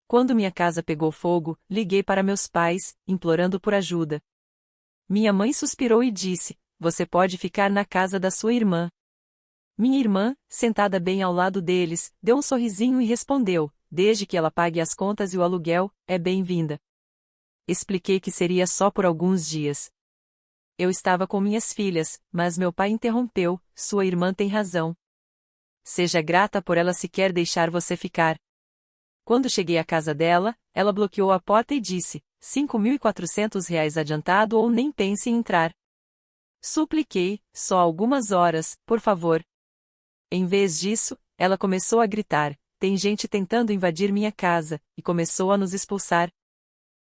Quando minha casa pegou fogo, liguei para meus pais, implorando por ajuda. Minha mãe suspirou e disse: "Você pode ficar na casa da sua irmã." Minha irmã, sentada bem ao lado deles, deu um sorrisinho e respondeu: "Desde que ela pague as contas e o aluguel, é bem-vinda." Expliquei que seria só por alguns dias. Eu estava com minhas filhas, mas meu pai interrompeu: "Sua irmã tem razão. Seja grata por ela sequer deixar você ficar." Quando cheguei à casa dela, ela bloqueou a porta e disse: R$ 5.400 adiantado ou nem pense em entrar. Supliquei: "Só algumas horas, por favor." Em vez disso, ela começou a gritar: "Tem gente tentando invadir minha casa", e começou a nos expulsar.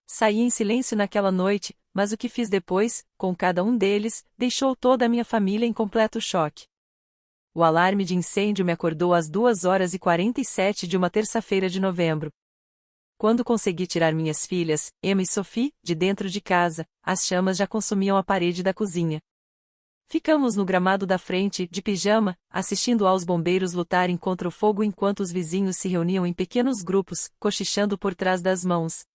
Saí em silêncio naquela noite, mas o que fiz depois, com cada um deles, deixou toda a minha família em completo choque. O alarme de incêndio me acordou às 2h47 de uma terça-feira de novembro. Quando consegui tirar minhas filhas, Emma e Sophie, de dentro de casa, as chamas já consumiam a parede da cozinha. Ficamos no gramado da frente, de pijama, assistindo aos bombeiros lutarem contra o fogo enquanto os vizinhos se reuniam em pequenos grupos, cochichando por trás das mãos.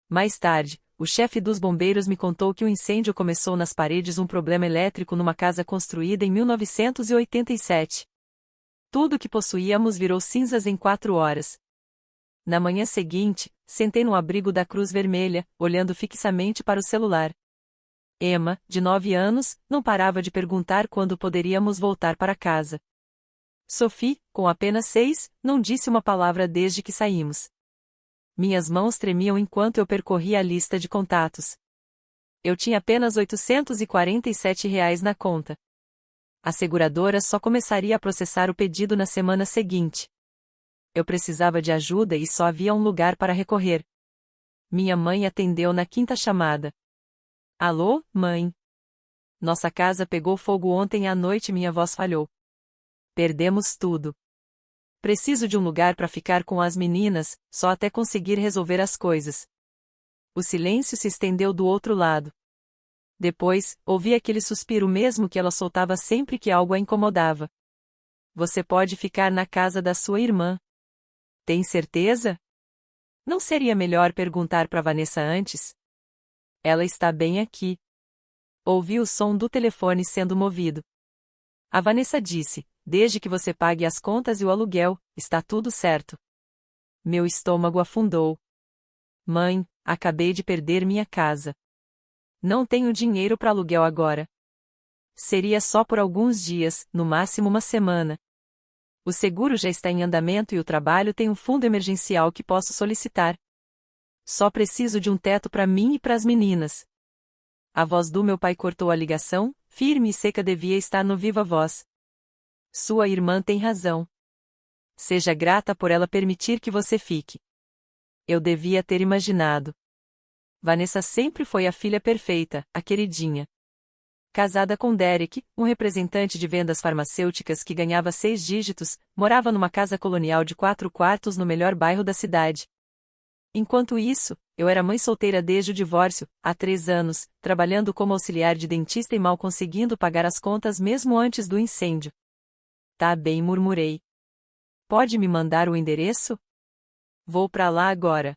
Mais tarde, o chefe dos bombeiros me contou que o incêndio começou nas paredes um problema elétrico numa casa construída em 1987. Tudo que possuíamos virou cinzas em 4 horas. Na manhã seguinte, sentei no abrigo da Cruz Vermelha, olhando fixamente para o celular. Emma, de 9 anos, não parava de perguntar quando poderíamos voltar para casa. Sophie, com apenas 6, não disse uma palavra desde que saímos. Minhas mãos tremiam enquanto eu percorria a lista de contatos. Eu tinha apenas R$ 847 na conta. A seguradora só começaria a processar o pedido na semana seguinte. Eu precisava de ajuda e só havia um lugar para recorrer. Minha mãe atendeu na 5ª chamada. "Alô, mãe? Nossa casa pegou fogo ontem à noite", minha voz falhou. "Perdemos tudo. Preciso de um lugar para ficar com as meninas, só até conseguir resolver as coisas." O silêncio se estendeu do outro lado. Depois, ouvi aquele suspiro mesmo que ela soltava sempre que algo a incomodava. "Você pode ficar na casa da sua irmã." "Tem certeza? Não seria melhor perguntar para Vanessa antes?" "Ela está bem aqui." Ouvi o som do telefone sendo movido. A Vanessa disse: "Desde que você pague as contas e o aluguel, está tudo certo." Meu estômago afundou. "Mãe, acabei de perder minha casa. Não tenho dinheiro para aluguel agora. Seria só por alguns dias, no máximo uma semana. O seguro já está em andamento e o trabalho tem um fundo emergencial que posso solicitar. Só preciso de um teto para mim e para as meninas." A voz do meu pai cortou a ligação, firme e seca, devia estar no viva voz. "Sua irmã tem razão. Seja grata por ela permitir que você fique." Eu devia ter imaginado. Vanessa sempre foi a filha perfeita, a queridinha. Casada com Derek, um representante de vendas farmacêuticas que ganhava 6 dígitos, morava numa casa colonial de 4 quartos no melhor bairro da cidade. Enquanto isso, eu era mãe solteira desde o divórcio, há 3 anos, trabalhando como auxiliar de dentista e mal conseguindo pagar as contas mesmo antes do incêndio. "Tá bem", murmurei. "Pode me mandar o endereço? Vou pra lá agora."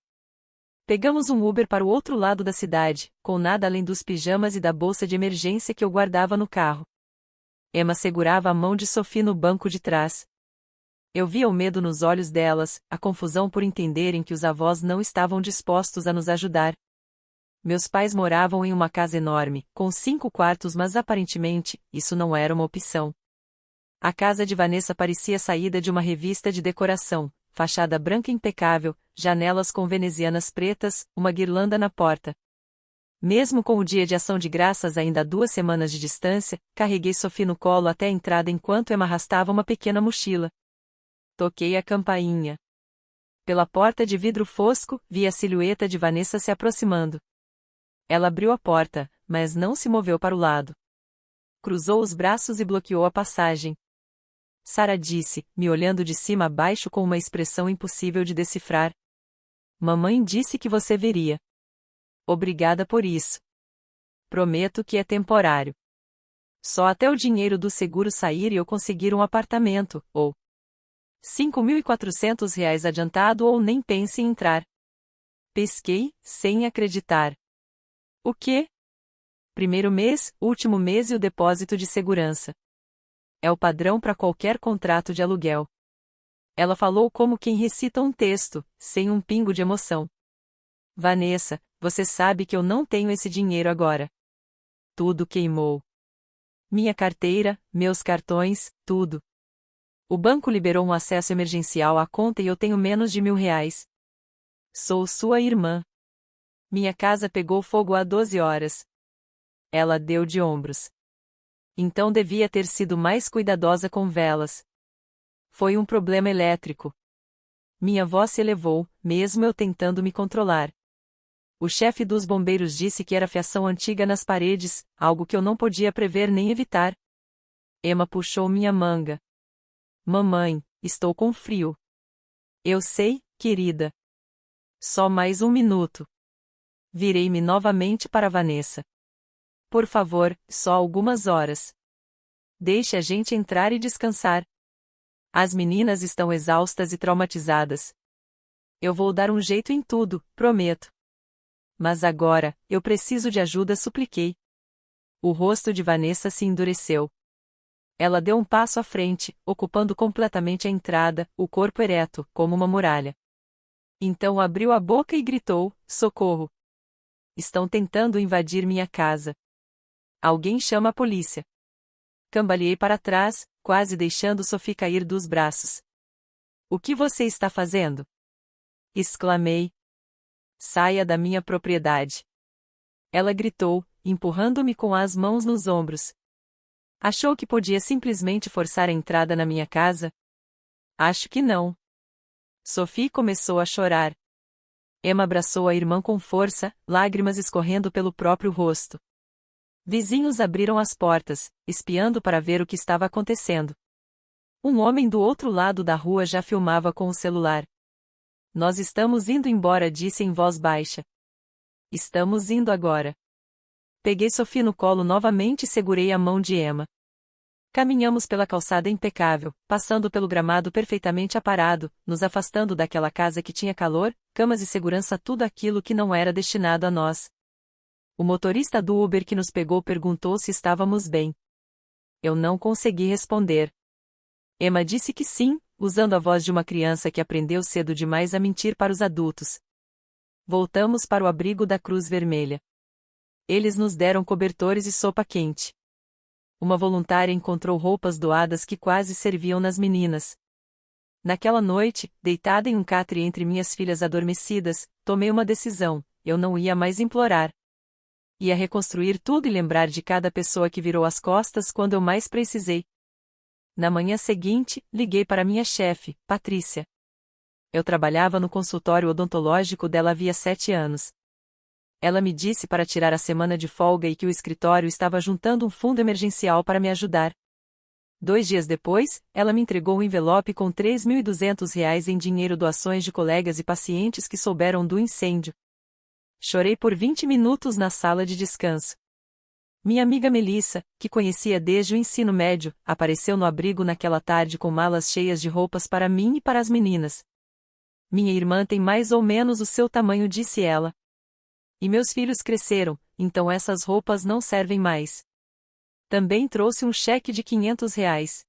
Pegamos um Uber para o outro lado da cidade, com nada além dos pijamas e da bolsa de emergência que eu guardava no carro. Emma segurava a mão de Sophie no banco de trás. Eu via o medo nos olhos delas, a confusão por entenderem que os avós não estavam dispostos a nos ajudar. Meus pais moravam em uma casa enorme, com 5 quartos, mas aparentemente, isso não era uma opção. A casa de Vanessa parecia saída de uma revista de decoração, fachada branca impecável, janelas com venezianas pretas, uma guirlanda na porta. Mesmo com o dia de ação de graças ainda a 2 semanas de distância, carreguei Sophie no colo até a entrada enquanto Emma arrastava uma pequena mochila. Toquei a campainha. Pela porta de vidro fosco, vi a silhueta de Vanessa se aproximando. Ela abriu a porta, mas não se moveu para o lado. Cruzou os braços e bloqueou a passagem. Sarah disse, me olhando de cima a baixo com uma expressão impossível de decifrar. "Mamãe disse que você viria. Obrigada por isso. Prometo que é temporário. Só até o dinheiro do seguro sair e eu conseguir um apartamento, ou..." R$ 5.400 adiantado ou nem pense em entrar. Pesquei, sem acreditar. O quê? Primeiro mês, último mês e o depósito de segurança. É o padrão para qualquer contrato de aluguel. Ela falou como quem recita um texto, sem um pingo de emoção. Vanessa, você sabe que eu não tenho esse dinheiro agora. Tudo queimou. Minha carteira, meus cartões, tudo. O banco liberou um acesso emergencial à conta e eu tenho menos de R$ 1.000. Sou sua irmã. Minha casa pegou fogo há 12 horas. Ela deu de ombros. Então devia ter sido mais cuidadosa com velas. Foi um problema elétrico. Minha voz se elevou, mesmo eu tentando me controlar. O chefe dos bombeiros disse que era fiação antiga nas paredes, algo que eu não podia prever nem evitar. Emma puxou minha manga. Mamãe, estou com frio. Eu sei, querida. Só mais um minuto. Virei-me novamente para Vanessa. Por favor, só algumas horas. Deixe a gente entrar e descansar. As meninas estão exaustas e traumatizadas. Eu vou dar um jeito em tudo, prometo. Mas agora, eu preciso de ajuda, supliquei. O rosto de Vanessa se endureceu. Ela deu um passo à frente, ocupando completamente a entrada, o corpo ereto, como uma muralha. Então abriu a boca e gritou: socorro! Estão tentando invadir minha casa. Alguém chama a polícia. Cambaleei para trás, quase deixando Sophie cair dos braços. O que você está fazendo? Exclamei. Saia da minha propriedade. Ela gritou, empurrando-me com as mãos nos ombros. Achou que podia simplesmente forçar a entrada na minha casa? Acho que não. Sophie começou a chorar. Emma abraçou a irmã com força, lágrimas escorrendo pelo próprio rosto. Vizinhos abriram as portas, espiando para ver o que estava acontecendo. Um homem do outro lado da rua já filmava com o celular. Nós estamos indo embora, disse em voz baixa. Estamos indo agora. Peguei Sophie no colo novamente e segurei a mão de Emma. Caminhamos pela calçada impecável, passando pelo gramado perfeitamente aparado, nos afastando daquela casa que tinha calor, camas e segurança, tudo aquilo que não era destinado a nós. O motorista do Uber que nos pegou perguntou se estávamos bem. Eu não consegui responder. Emma disse que sim, usando a voz de uma criança que aprendeu cedo demais a mentir para os adultos. Voltamos para o abrigo da Cruz Vermelha. Eles nos deram cobertores e sopa quente. Uma voluntária encontrou roupas doadas que quase serviam nas meninas. Naquela noite, deitada em um catre entre minhas filhas adormecidas, tomei uma decisão: eu não ia mais implorar. Ia reconstruir tudo e lembrar de cada pessoa que virou as costas quando eu mais precisei. Na manhã seguinte, liguei para minha chefe, Patrícia. Eu trabalhava no consultório odontológico dela havia 7 anos. Ela me disse para tirar a semana de folga e que o escritório estava juntando um fundo emergencial para me ajudar. 2 dias depois, ela me entregou um envelope com R$ 3.200 em dinheiro, doações de colegas e pacientes que souberam do incêndio. Chorei por 20 minutos na sala de descanso. Minha amiga Melissa, que conhecia desde o ensino médio, apareceu no abrigo naquela tarde com malas cheias de roupas para mim e para as meninas. Minha irmã tem mais ou menos o seu tamanho, disse ela. E meus filhos cresceram, então essas roupas não servem mais. Também trouxe um cheque de R$ 500.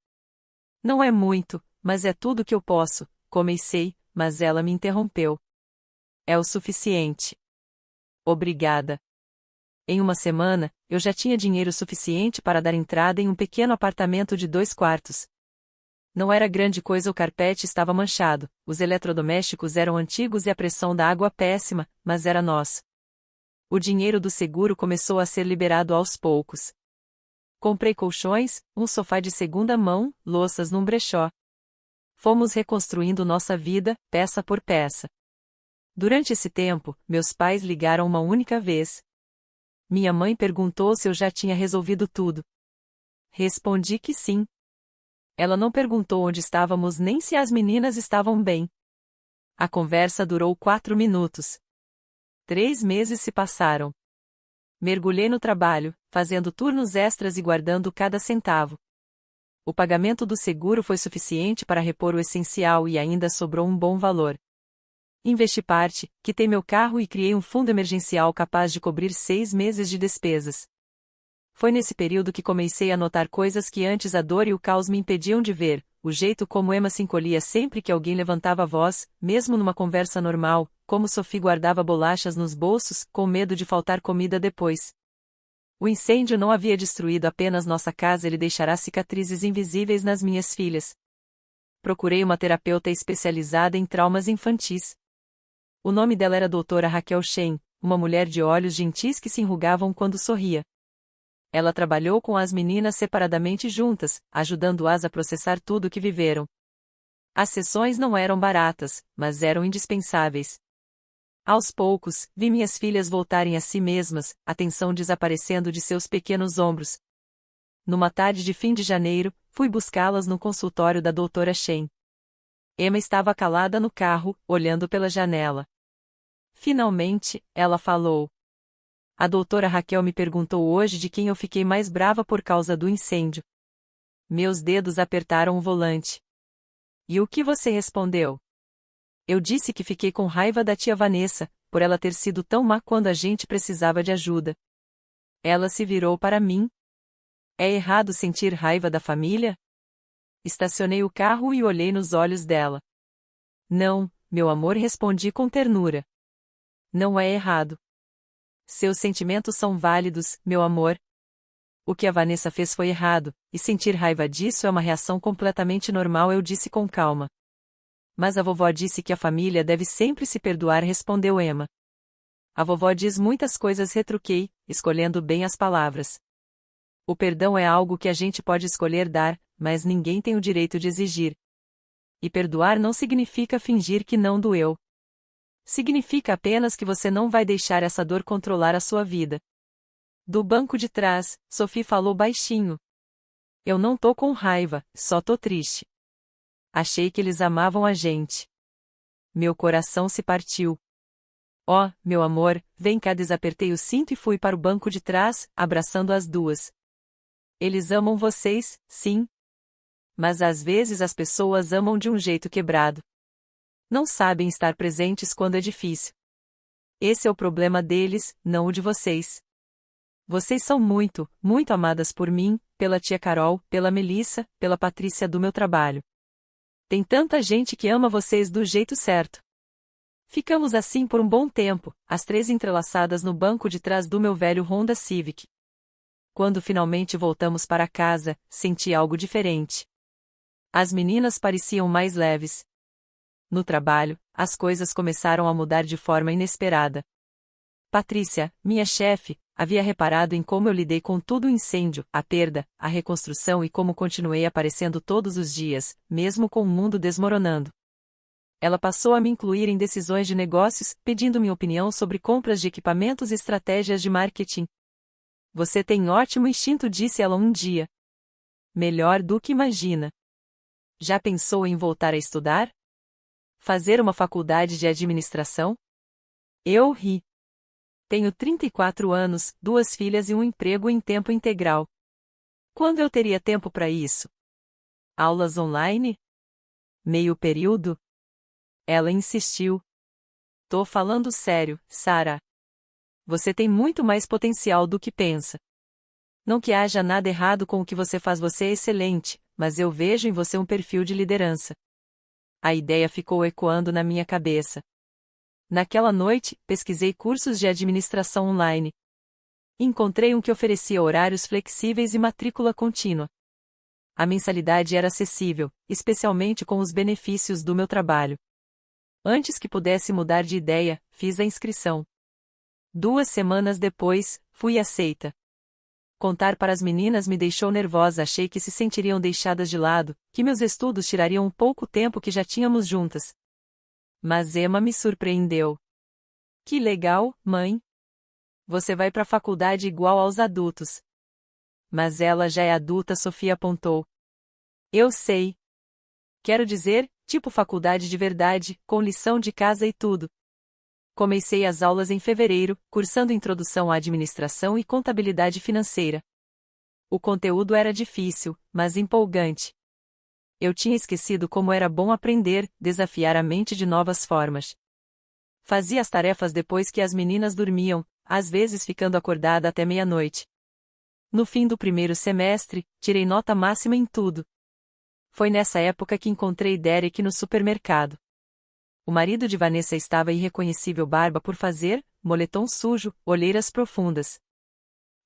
Não é muito, mas é tudo que eu posso, comecei, mas ela me interrompeu. É o suficiente. Obrigada. Em uma semana, eu já tinha dinheiro suficiente para dar entrada em um pequeno apartamento de 2 quartos. Não era grande coisa, o carpete estava manchado, os eletrodomésticos eram antigos e a pressão da água péssima, mas era nosso. O dinheiro do seguro começou a ser liberado aos poucos. Comprei colchões, um sofá de segunda mão, louças num brechó. Fomos reconstruindo nossa vida, peça por peça. Durante esse tempo, meus pais ligaram uma única vez. Minha mãe perguntou se eu já tinha resolvido tudo. Respondi que sim. Ela não perguntou onde estávamos nem se as meninas estavam bem. A conversa durou 4 minutos. 3 meses se passaram. Mergulhei no trabalho, fazendo turnos extras e guardando cada centavo. O pagamento do seguro foi suficiente para repor o essencial e ainda sobrou um bom valor. Investi parte, quitei meu carro e criei um fundo emergencial capaz de cobrir 6 meses de despesas. Foi nesse período que comecei a notar coisas que antes a dor e o caos me impediam de ver, o jeito como Emma se encolhia sempre que alguém levantava a voz, mesmo numa conversa normal, como Sophie guardava bolachas nos bolsos, com medo de faltar comida depois. O incêndio não havia destruído apenas nossa casa, ele deixará cicatrizes invisíveis nas minhas filhas. Procurei uma terapeuta especializada em traumas infantis. O nome dela era doutora Raquel Shen, uma mulher de olhos gentis que se enrugavam quando sorria. Ela trabalhou com as meninas separadamente juntas, ajudando-as a processar tudo o que viveram. As sessões não eram baratas, mas eram indispensáveis. Aos poucos, vi minhas filhas voltarem a si mesmas, a tensão desaparecendo de seus pequenos ombros. Numa tarde de fim de janeiro, fui buscá-las no consultório da doutora Shen. Emma estava calada no carro, olhando pela janela. Finalmente, ela falou. A doutora Raquel me perguntou hoje de quem eu fiquei mais brava por causa do incêndio. Meus dedos apertaram o volante. E o que você respondeu? Eu disse que fiquei com raiva da tia Vanessa, por ela ter sido tão má quando a gente precisava de ajuda. Ela se virou para mim. É errado sentir raiva da família? Estacionei o carro e olhei nos olhos dela. Não, meu amor, respondi com ternura. Não é errado. Seus sentimentos são válidos, meu amor. O que a Vanessa fez foi errado, e sentir raiva disso é uma reação completamente normal, eu disse com calma. Mas a vovó disse que a família deve sempre se perdoar, respondeu Emma. A vovó diz muitas coisas, retruquei, escolhendo bem as palavras. O perdão é algo que a gente pode escolher dar, mas ninguém tem o direito de exigir. E perdoar não significa fingir que não doeu. Significa apenas que você não vai deixar essa dor controlar a sua vida. Do banco de trás, Sophie falou baixinho. Eu não tô com raiva, só tô triste. Achei que eles amavam a gente. Meu coração se partiu. Oh, meu amor, vem cá, desapertei o cinto e fui para o banco de trás, abraçando as duas. Eles amam vocês, sim. Mas às vezes as pessoas amam de um jeito quebrado. Não sabem estar presentes quando é difícil. Esse é o problema deles, não o de vocês. Vocês são muito, muito amadas por mim, pela tia Carol, pela Melissa, pela Patrícia do meu trabalho. Tem tanta gente que ama vocês do jeito certo. Ficamos assim por um bom tempo, as três entrelaçadas no banco de trás do meu velho Honda Civic. Quando finalmente voltamos para casa, senti algo diferente. As meninas pareciam mais leves. No trabalho, as coisas começaram a mudar de forma inesperada. Patrícia, minha chefe, havia reparado em como eu lidei com todo o incêndio, a perda, a reconstrução e como continuei aparecendo todos os dias, mesmo com o mundo desmoronando. Ela passou a me incluir em decisões de negócios, pedindo minha opinião sobre compras de equipamentos e estratégias de marketing. Você tem ótimo instinto, disse ela um dia. Melhor do que imagina. Já pensou em voltar a estudar? Fazer uma faculdade de administração? Eu ri. Tenho 34 anos, 2 filhas e um emprego em tempo integral. Quando eu teria tempo para isso? Aulas online? Meio período? Ela insistiu. Tô falando sério, Sarah. Você tem muito mais potencial do que pensa. Não que haja nada errado com o que você faz, você é excelente, mas eu vejo em você um perfil de liderança. A ideia ficou ecoando na minha cabeça. Naquela noite, pesquisei cursos de administração online. Encontrei um que oferecia horários flexíveis e matrícula contínua. A mensalidade era acessível, especialmente com os benefícios do meu trabalho. Antes que pudesse mudar de ideia, fiz a inscrição. 2 semanas depois, fui aceita. Contar para as meninas me deixou nervosa, achei que se sentiriam deixadas de lado, que meus estudos tirariam um pouco tempo que já tínhamos juntas. Mas Emma me surpreendeu. Que legal, mãe! Você vai para a faculdade igual aos adultos. Mas ela já é adulta, Sophie apontou. Eu sei. Quero dizer, tipo faculdade de verdade, com lição de casa e tudo. Comecei as aulas em fevereiro, cursando Introdução à Administração e Contabilidade Financeira. O conteúdo era difícil, mas empolgante. Eu tinha esquecido como era bom aprender, desafiar a mente de novas formas. Fazia as tarefas depois que as meninas dormiam, às vezes ficando acordada até meia-noite. No fim do primeiro semestre, tirei nota máxima em tudo. Foi nessa época que encontrei Derek no supermercado. O marido de Vanessa estava irreconhecível, barba por fazer, moletom sujo, olheiras profundas.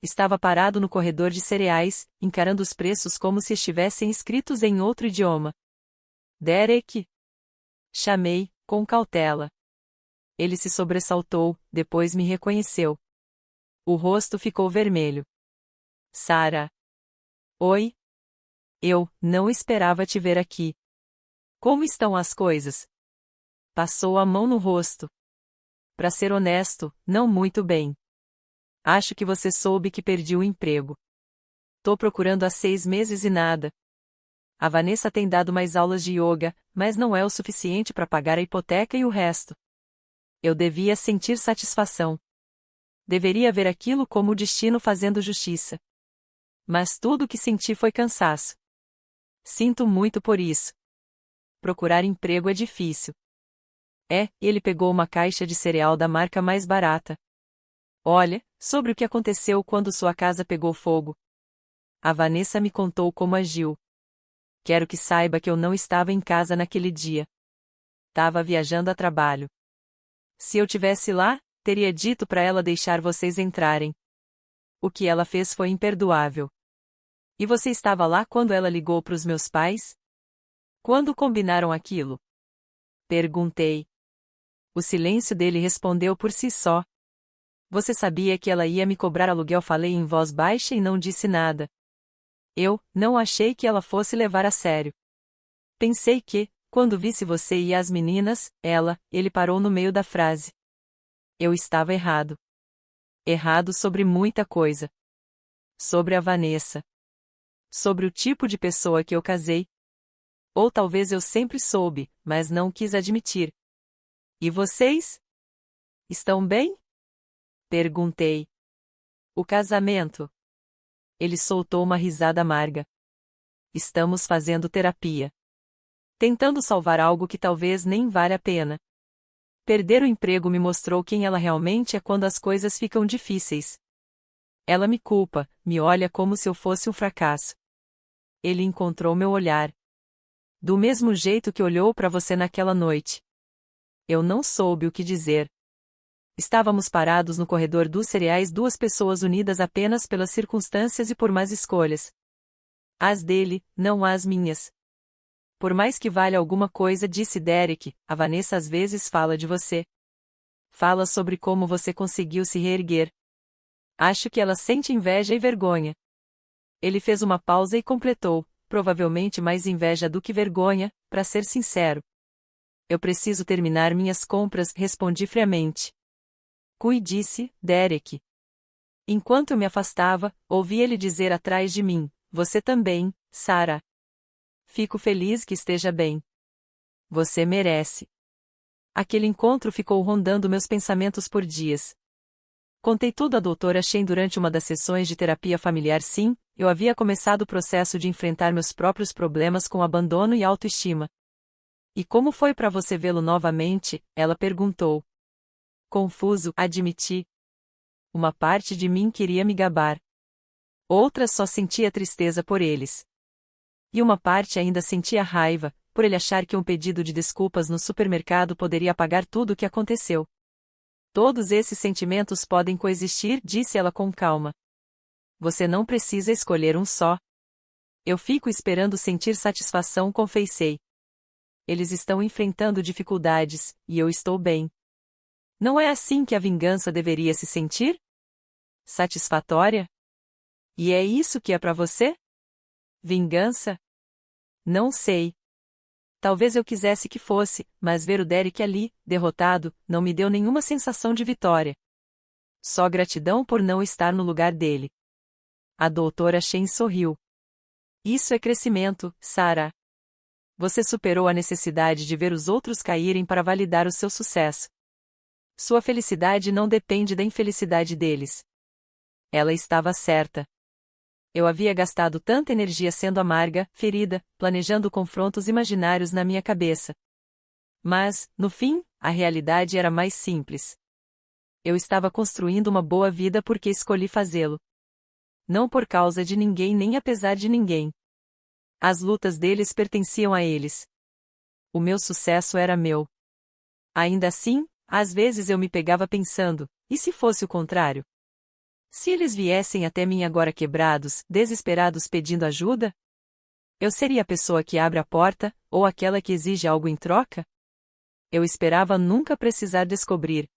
Estava parado no corredor de cereais, encarando os preços como se estivessem escritos em outro idioma. Derek? Chamei, com cautela. Ele se sobressaltou, depois me reconheceu. O rosto ficou vermelho. Sarah. Oi? Eu não esperava te ver aqui. Como estão as coisas? Passou a mão no rosto. Pra ser honesto, não muito bem. Acho que você soube que perdi o emprego. Tô procurando há 6 meses e nada. A Vanessa tem dado mais aulas de yoga, mas não é o suficiente para pagar a hipoteca e o resto. Eu devia sentir satisfação. Deveria ver aquilo como o destino fazendo justiça. Mas tudo o que senti foi cansaço. Sinto muito por isso. Procurar emprego é difícil. Ele pegou uma caixa de cereal da marca mais barata. Olha, sobre o que aconteceu quando sua casa pegou fogo. A Vanessa me contou como agiu. Quero que saiba que eu não estava em casa naquele dia. Tava viajando a trabalho. Se eu tivesse lá, teria dito para ela deixar vocês entrarem. O que ela fez foi imperdoável. E você estava lá quando ela ligou para os meus pais? Quando combinaram aquilo? Perguntei. O silêncio dele respondeu por si só. Você sabia que ela ia me cobrar aluguel? Falei em voz baixa e não disse nada. Eu não achei que ela fosse levar a sério. Pensei que, quando visse você e as meninas, ele parou no meio da frase. Eu estava errado. Errado sobre muita coisa. Sobre a Vanessa. Sobre o tipo de pessoa que eu casei. Ou talvez eu sempre soube, mas não quis admitir. E vocês? Estão bem? Perguntei. O casamento. Ele soltou uma risada amarga. Estamos fazendo terapia. Tentando salvar algo que talvez nem valha a pena. Perder o emprego me mostrou quem ela realmente é quando as coisas ficam difíceis. Ela me culpa, me olha como se eu fosse um fracasso. Ele encontrou meu olhar. Do mesmo jeito que olhou para você naquela noite. Eu não soube o que dizer. Estávamos parados no corredor dos cereais, 2 pessoas unidas apenas pelas circunstâncias e por más escolhas. As dele, não as minhas. Por mais que valha alguma coisa, disse Derek, a Vanessa às vezes fala de você. Fala sobre como você conseguiu se reerguer. Acho que ela sente inveja e vergonha. Ele fez uma pausa e completou, provavelmente mais inveja do que vergonha, para ser sincero. Eu preciso terminar minhas compras, respondi friamente. Disse Derek. Enquanto eu me afastava, ouvi ele dizer atrás de mim, você também, Sarah. Fico feliz que esteja bem. Você merece. Aquele encontro ficou rondando meus pensamentos por dias. Contei tudo à doutora Shen durante uma das sessões de terapia familiar. Sim, eu havia começado o processo de enfrentar meus próprios problemas com abandono e autoestima. E como foi para você vê-lo novamente? Ela perguntou. Confuso, admiti. Uma parte de mim queria me gabar. Outra só sentia tristeza por eles. E uma parte ainda sentia raiva, por ele achar que um pedido de desculpas no supermercado poderia apagar tudo o que aconteceu. Todos esses sentimentos podem coexistir, disse ela com calma. Você não precisa escolher um só. Eu fico esperando sentir satisfação, confessei. Eles estão enfrentando dificuldades, e eu estou bem. Não é assim que a vingança deveria se sentir? Satisfatória? E é isso que é para você? Vingança? Não sei. Talvez eu quisesse que fosse, mas ver o Derek ali, derrotado, não me deu nenhuma sensação de vitória. Só gratidão por não estar no lugar dele. A doutora Shen sorriu. Isso é crescimento, Sarah. Você superou a necessidade de ver os outros caírem para validar o seu sucesso. Sua felicidade não depende da infelicidade deles. Ela estava certa. Eu havia gastado tanta energia sendo amarga, ferida, planejando confrontos imaginários na minha cabeça. Mas, no fim, a realidade era mais simples. Eu estava construindo uma boa vida porque escolhi fazê-lo. Não por causa de ninguém nem apesar de ninguém. As lutas deles pertenciam a eles. O meu sucesso era meu. Ainda assim, às vezes eu me pegava pensando, e se fosse o contrário? Se eles viessem até mim agora quebrados, desesperados pedindo ajuda? Eu seria a pessoa que abre a porta, ou aquela que exige algo em troca? Eu esperava nunca precisar descobrir.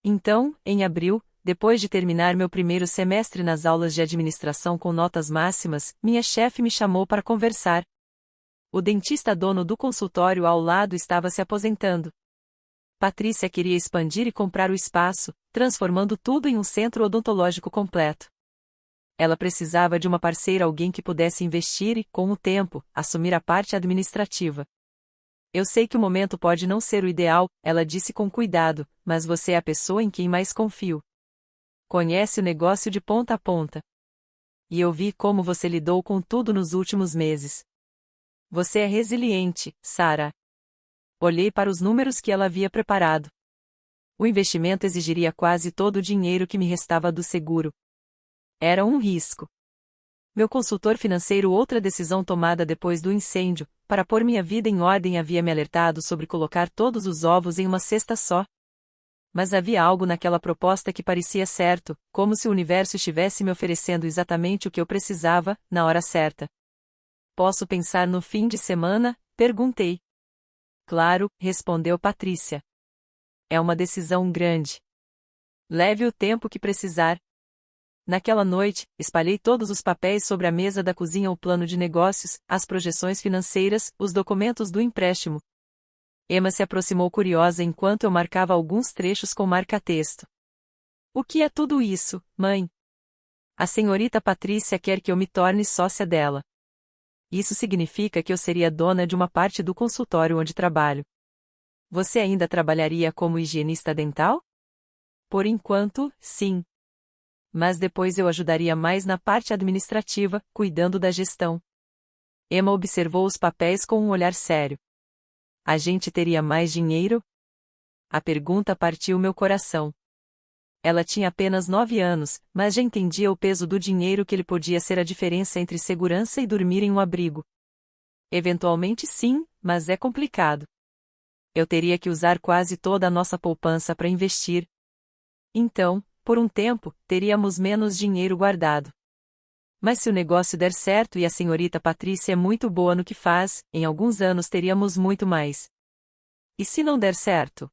Então, em abril, depois de terminar meu primeiro semestre nas aulas de administração com notas máximas, minha chefe me chamou para conversar. O dentista dono do consultório ao lado estava se aposentando. Patrícia queria expandir e comprar o espaço, transformando tudo em um centro odontológico completo. Ela precisava de uma parceira, alguém que pudesse investir e, com o tempo, assumir a parte administrativa. Eu sei que o momento pode não ser o ideal, ela disse com cuidado, mas você é a pessoa em quem mais confio. Conhece o negócio de ponta a ponta. E eu vi como você lidou com tudo nos últimos meses. Você é resiliente, Sarah. Olhei para os números que ela havia preparado. O investimento exigiria quase todo o dinheiro que me restava do seguro. Era um risco. Meu consultor financeiro, outra decisão tomada depois do incêndio, para pôr minha vida em ordem, havia me alertado sobre colocar todos os ovos em uma cesta só. Mas havia algo naquela proposta que parecia certo, como se o universo estivesse me oferecendo exatamente o que eu precisava, na hora certa. Posso pensar no fim de semana? Perguntei. Claro, respondeu Patrícia. É uma decisão grande. Leve o tempo que precisar. Naquela noite, espalhei todos os papéis sobre a mesa da cozinha: o plano de negócios, as projeções financeiras, os documentos do empréstimo. Emma se aproximou curiosa enquanto eu marcava alguns trechos com marca-texto. O que é tudo isso, mãe? A senhorita Patrícia quer que eu me torne sócia dela. Isso significa que eu seria dona de uma parte do consultório onde trabalho. Você ainda trabalharia como higienista dental? Por enquanto, sim. Mas depois eu ajudaria mais na parte administrativa, cuidando da gestão. Emma observou os papéis com um olhar sério. A gente teria mais dinheiro? A pergunta partiu meu coração. Ela tinha apenas 9 anos, mas já entendia o peso do dinheiro, que ele podia ser a diferença entre segurança e dormir em um abrigo. Eventualmente sim, mas é complicado. Eu teria que usar quase toda a nossa poupança para investir. Então, por um tempo, teríamos menos dinheiro guardado. Mas se o negócio der certo e a senhorita Patrícia é muito boa no que faz, em alguns anos teríamos muito mais. E se não der certo?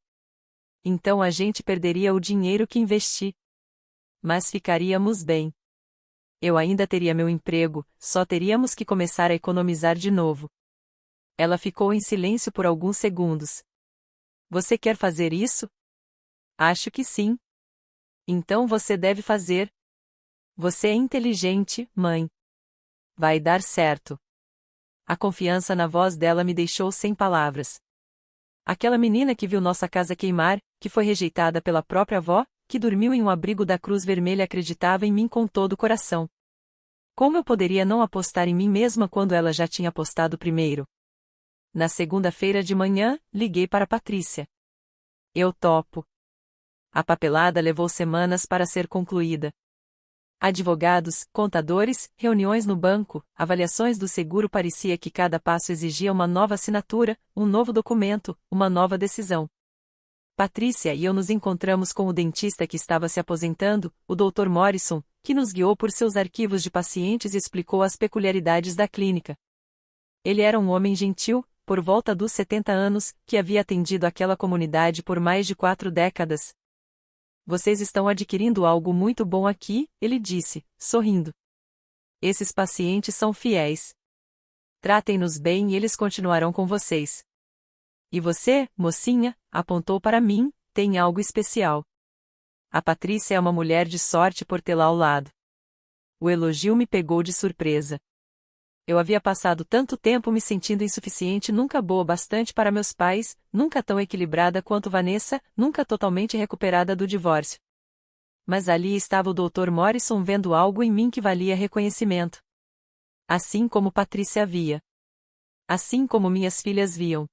Então a gente perderia o dinheiro que investi. Mas ficaríamos bem. Eu ainda teria meu emprego, só teríamos que começar a economizar de novo. Ela ficou em silêncio por alguns segundos. Você quer fazer isso? Acho que sim. Então você deve fazer. Você é inteligente, mãe. Vai dar certo. A confiança na voz dela me deixou sem palavras. Aquela menina que viu nossa casa queimar, que foi rejeitada pela própria avó, que dormiu em um abrigo da Cruz Vermelha, acreditava em mim com todo o coração. Como eu poderia não apostar em mim mesma quando ela já tinha apostado primeiro? Na segunda-feira de manhã, liguei para Patrícia. Eu topo. A papelada levou semanas para ser concluída. Advogados, contadores, reuniões no banco, avaliações do seguro, parecia que cada passo exigia uma nova assinatura, um novo documento, uma nova decisão. Patrícia e eu nos encontramos com o dentista que estava se aposentando, o Dr. Morrison, que nos guiou por seus arquivos de pacientes e explicou as peculiaridades da clínica. Ele era um homem gentil, por volta dos 70 anos, que havia atendido aquela comunidade por mais de 4 décadas. Vocês estão adquirindo algo muito bom aqui, ele disse, sorrindo. Esses pacientes são fiéis. Tratem-nos bem e eles continuarão com vocês. E você, mocinha, apontou para mim, tem algo especial. A Patrícia é uma mulher de sorte por tê-la ao lado. O elogio me pegou de surpresa. Eu havia passado tanto tempo me sentindo insuficiente, nunca boa bastante para meus pais, nunca tão equilibrada quanto Vanessa, nunca totalmente recuperada do divórcio. Mas ali estava o Dr. Morrison vendo algo em mim que valia reconhecimento. Assim como Patrícia via. Assim como minhas filhas viam.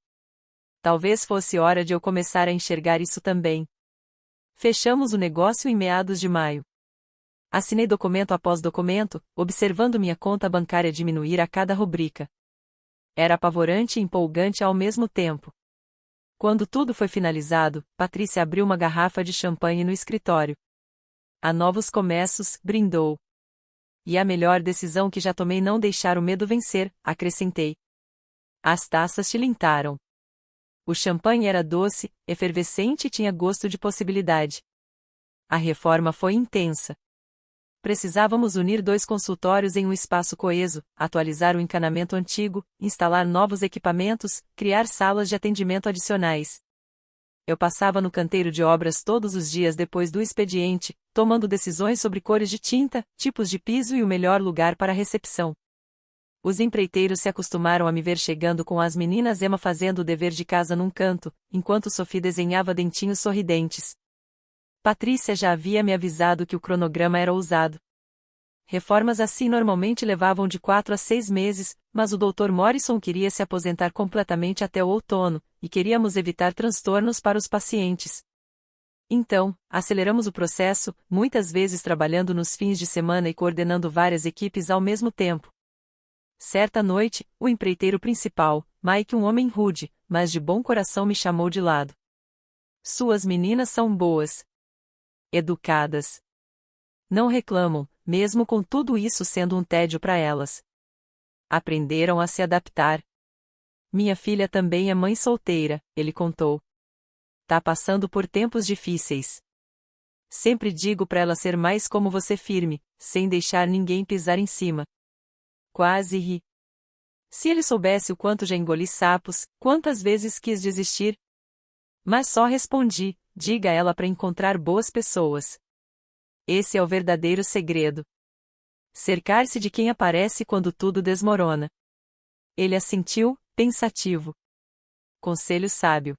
Talvez fosse hora de eu começar a enxergar isso também. Fechamos o negócio em meados de maio. Assinei documento após documento, observando minha conta bancária diminuir a cada rubrica. Era apavorante e empolgante ao mesmo tempo. Quando tudo foi finalizado, Patrícia abriu uma garrafa de champanhe no escritório. Há novos começos, brindou. E a melhor decisão que já tomei não deixar o medo vencer, acrescentei. As taças tilintaram. O champanhe era doce, efervescente e tinha gosto de possibilidade. A reforma foi intensa. Precisávamos unir 2 consultórios em um espaço coeso, atualizar o encanamento antigo, instalar novos equipamentos, criar salas de atendimento adicionais. Eu passava no canteiro de obras todos os dias depois do expediente, tomando decisões sobre cores de tinta, tipos de piso e o melhor lugar para a recepção. Os empreiteiros se acostumaram a me ver chegando com as meninas Emma fazendo o dever de casa num canto, enquanto Sophie desenhava dentinhos sorridentes. Patrícia já havia me avisado que o cronograma era ousado. Reformas assim normalmente levavam de 4 a 6 meses, mas o Dr. Morrison queria se aposentar completamente até o outono, e queríamos evitar transtornos para os pacientes. Então, aceleramos o processo, muitas vezes trabalhando nos fins de semana e coordenando várias equipes ao mesmo tempo. Certa noite, o empreiteiro principal, Mike, um homem rude, mas de bom coração, me chamou de lado. Suas meninas são boas. Educadas. Não reclamam, mesmo com tudo isso sendo um tédio para elas. Aprenderam a se adaptar. Minha filha também é mãe solteira, ele contou. Tá passando por tempos difíceis. Sempre digo para ela ser mais como você, firme, sem deixar ninguém pisar em cima. Quase ri. Se ele soubesse o quanto já engoli sapos, quantas vezes quis desistir. Mas só respondi, diga a ela para encontrar boas pessoas. Esse é o verdadeiro segredo. Cercar-se de quem aparece quando tudo desmorona. Ele assentiu, pensativo. Conselho sábio.